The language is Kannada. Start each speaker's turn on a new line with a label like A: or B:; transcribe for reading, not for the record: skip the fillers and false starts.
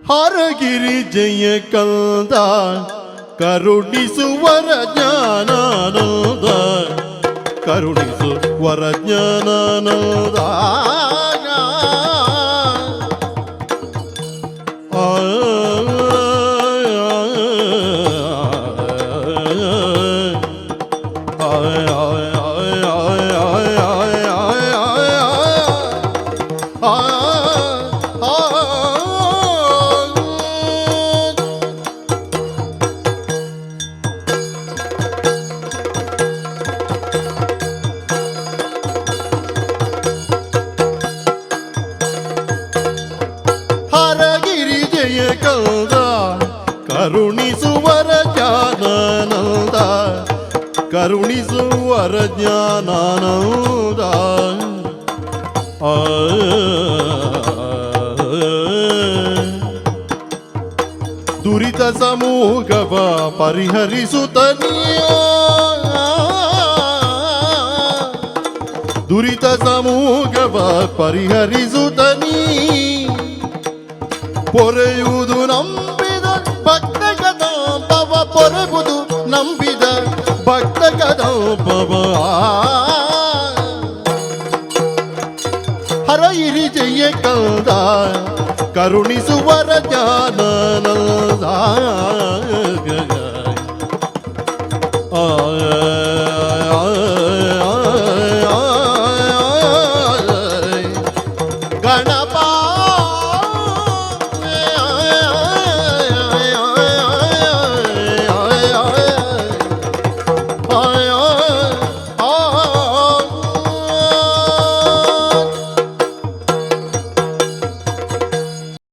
A: ಹರಗಿರಿ ಜಯ ಕಂದ ಕರುಣಿಸುವರ ಜ್ಞಾನಾನಂದ ಕರುಣಿಸುವರ ಜ್ಞಾನಾನಂದ ಕರುಣಿಸುವರ ಜ್ಞಾನಾನಂದ ಕರುಣಿಸುವರ ಜ್ಞಾನಾನಂದ ದುರಿತ ಸಮೂಹವ ಪರಿಹರಿಸುತ್ತನಿಯ ದುರಿತ ಸಮೂಹವ ಪರಿಹರಿಸುತ್ತನೀ ಪೊರೆಯುವುದು ನಂಬಿದ ಭಕ್ತ ಕದಂಬವ ಪೊರೆಬುದು ನಂಬಿದ ಭಕ್ತ ಕದಂಬವ ಹರಗಿರಿ ಜಯ ಕಂದ ಕರುಣಿಸುವರ ಜ್ಞಾನಾನಂದ